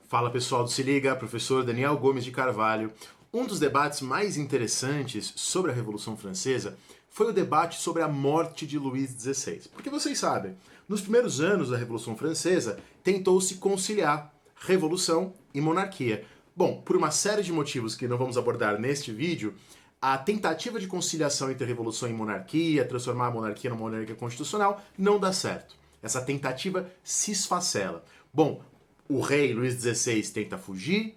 Fala pessoal do Se Liga, professor Daniel Gomes de Carvalho. Um dos debates mais interessantes sobre a Revolução Francesa foi o debate sobre a morte de Luís XVI. Porque vocês sabem, nos primeiros anos da Revolução Francesa tentou-se conciliar revolução e monarquia. Bom, por uma série de motivos que não vamos abordar neste vídeo, a tentativa de conciliação entre revolução e monarquia, transformar a monarquia numa monarquia constitucional, não dá certo. Essa tentativa se esfacela. Bom, o rei Luís XVI tenta fugir,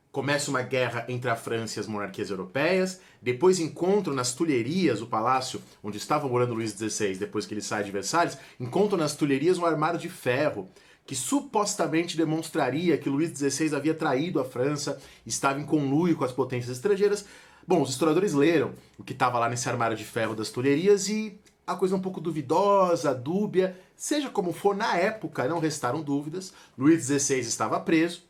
começa uma guerra entre a França e as monarquias europeias, depois encontram nas Tulherias, o palácio onde estava morando Luís XVI, depois que ele sai de Versalhes, encontram nas Tulherias um armário de ferro, que supostamente demonstraria que Luís XVI havia traído a França, estava em conluio com as potências estrangeiras. Bom, os historiadores leram o que estava lá nesse armário de ferro das Tulherias e a coisa é um pouco duvidosa, dúbia, seja como for, na época não restaram dúvidas, Luís XVI estava preso,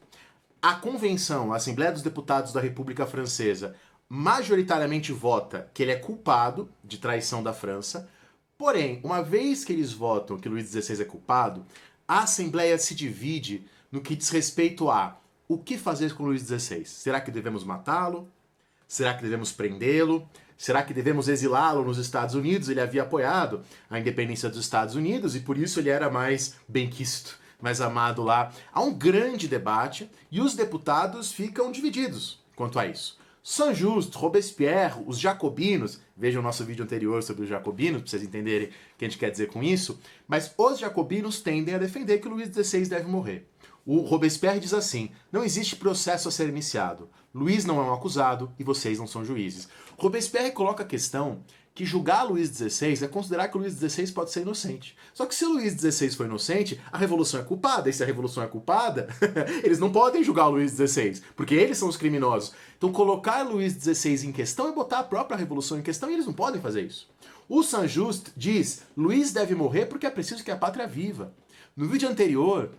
a convenção, a Assembleia dos Deputados da República Francesa, majoritariamente vota que ele é culpado de traição da França, porém, uma vez que eles votam que Luís XVI é culpado, a Assembleia se divide no que diz respeito a o que fazer com Luís XVI. Será que devemos matá-lo? Será que devemos prendê-lo? Será que devemos exilá-lo nos Estados Unidos? Ele havia apoiado a independência dos Estados Unidos e por isso ele era mais benquisto, mais amado lá. Há um grande debate e os deputados ficam divididos quanto a isso. Saint-Just, Robespierre, os jacobinos, vejam o nosso vídeo anterior sobre os jacobinos, para vocês entenderem o que a gente quer dizer com isso, mas os jacobinos tendem a defender que Luís XVI deve morrer. O Robespierre diz assim: não existe processo a ser iniciado. Luís não é um acusado e vocês não são juízes. Robespierre coloca a questão que julgar Luís XVI é considerar que Luís XVI pode ser inocente. Só que se Luís XVI for inocente, a revolução é culpada, e se a revolução é culpada, eles não podem julgar o Luís XVI, porque eles são os criminosos. Então colocar Luís XVI em questão é botar a própria revolução em questão e eles não podem fazer isso. O Saint-Just diz: Luís deve morrer porque é preciso que a pátria viva. No vídeo anterior,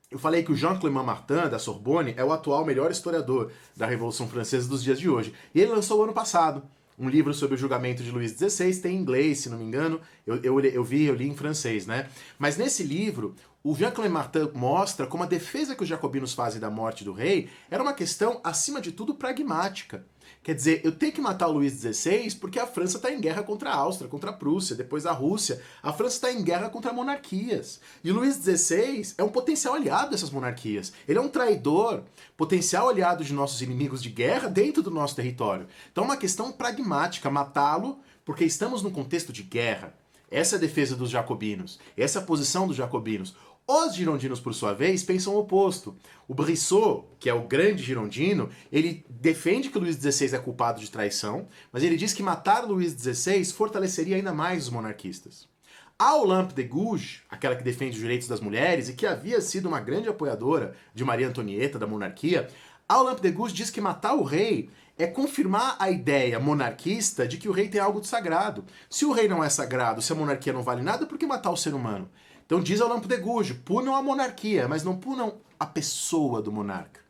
eu falei que o Jean Clément Martin, da Sorbonne, é o atual melhor historiador da Revolução Francesa dos dias de hoje. E ele lançou ano passado um livro sobre o julgamento de Luís XVI, tem em inglês, se não me engano, eu li em francês, né? Mas nesse livro, o Jean Clément Martin mostra como a defesa que os jacobinos fazem da morte do rei era uma questão, acima de tudo, pragmática. Quer dizer, eu tenho que matar o Luís XVI porque a França está em guerra contra a Áustria, contra a Prússia, depois a Rússia. A França está em guerra contra monarquias. E o Luís XVI é um potencial aliado dessas monarquias. Ele é um traidor, potencial aliado de nossos inimigos de guerra dentro do nosso território. Então é uma questão pragmática, matá-lo porque estamos num contexto de guerra. Essa é a defesa dos jacobinos. Essa é a posição dos jacobinos. Os girondinos, por sua vez, pensam o oposto. O Brissot, que é o grande girondino, ele defende que Luís XVI é culpado de traição, mas ele diz que matar Luís XVI fortaleceria ainda mais os monarquistas. A Olympe de Gouges, aquela que defende os direitos das mulheres e que havia sido uma grande apoiadora de Maria Antonieta, da monarquia, a Olympe de Gouges diz que matar o rei é confirmar a ideia monarquista de que o rei tem algo de sagrado. Se o rei não é sagrado, se a monarquia não vale nada, por que matar o ser humano? Então diz a Olympe de Gouges, punam a monarquia, mas não punam a pessoa do monarca.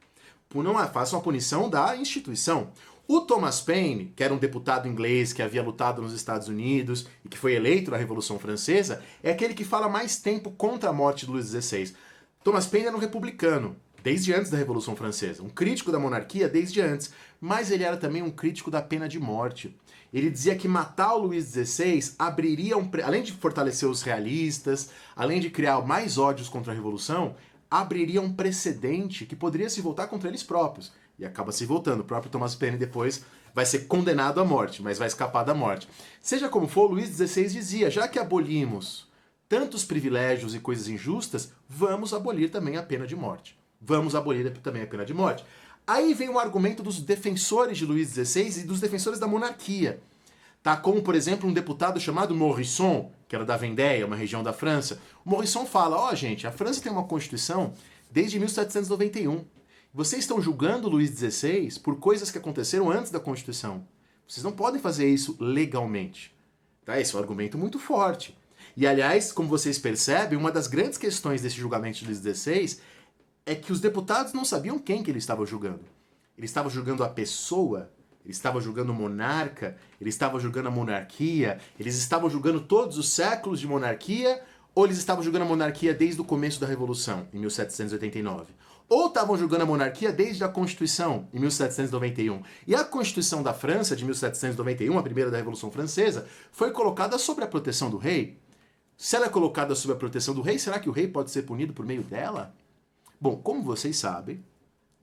Façam a punição da instituição. O Thomas Paine, que era um deputado inglês que havia lutado nos Estados Unidos e que foi eleito na Revolução Francesa, é aquele que fala mais tempo contra a morte de Luís XVI. Thomas Paine era um republicano, desde antes da Revolução Francesa, um crítico da monarquia desde antes, mas ele era também um crítico da pena de morte. Ele dizia que matar o Luís XVI abriria além de fortalecer os realistas, além de criar mais ódios contra a Revolução, abriria um precedente que poderia se voltar contra eles próprios. E acaba se voltando. O próprio Thomas Paine depois vai ser condenado à morte, mas vai escapar da morte. Seja como for, Luís XVI dizia: já que abolimos tantos privilégios e coisas injustas, vamos abolir também a pena de morte. Vamos abolir também a pena de morte. Aí vem o argumento dos defensores de Luís XVI e dos defensores da monarquia. Tá? Como, por exemplo, um deputado chamado Morisson, que era da Vendée, uma região da França. O Morisson fala: gente, a França tem uma Constituição desde 1791. Vocês estão julgando Luís XVI por coisas que aconteceram antes da Constituição. Vocês não podem fazer isso legalmente. Tá? Esse é um argumento muito forte. E, aliás, como vocês percebem, uma das grandes questões desse julgamento de Luís XVI é que os deputados não sabiam quem que ele estava julgando. Ele estava julgando a pessoa, ele estava julgando o monarca, ele estava julgando a monarquia, eles estavam julgando todos os séculos de monarquia, ou eles estavam julgando a monarquia desde o começo da Revolução, em 1789. ou estavam julgando a monarquia desde a Constituição, em 1791. E a Constituição da França, de 1791, a primeira da Revolução Francesa, foi colocada sob a proteção do rei. Se ela é colocada sob a proteção do rei, será que o rei pode ser punido por meio dela? Bom, como vocês sabem,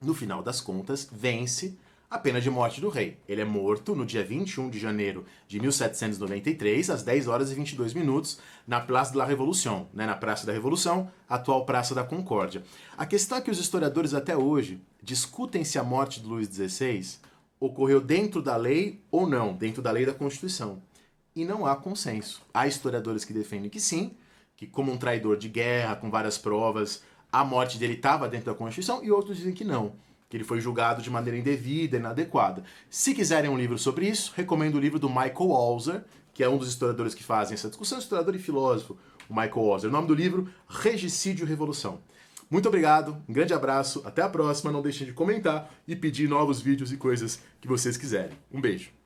no final das contas, vence a pena de morte do rei. Ele é morto no dia 21 de janeiro de 1793, às 10 horas e 22 minutos, na Place de la Révolution, né, na Praça da Revolução, atual Praça da Concórdia. A questão é que os historiadores até hoje discutem se a morte de Luís XVI ocorreu dentro da lei ou não, dentro da lei da Constituição. E não há consenso. Há historiadores que defendem que sim, que como um traidor de guerra, com várias provas, a morte dele estava dentro da Constituição, e outros dizem que não, que ele foi julgado de maneira indevida, inadequada. Se quiserem um livro sobre isso, recomendo o livro do Michael Walzer, que é um dos historiadores que fazem essa discussão, historiador e filósofo, o Michael Walzer. O nome do livro, Regicídio e Revolução. Muito obrigado, um grande abraço, até a próxima, não deixem de comentar e pedir novos vídeos e coisas que vocês quiserem. Um beijo.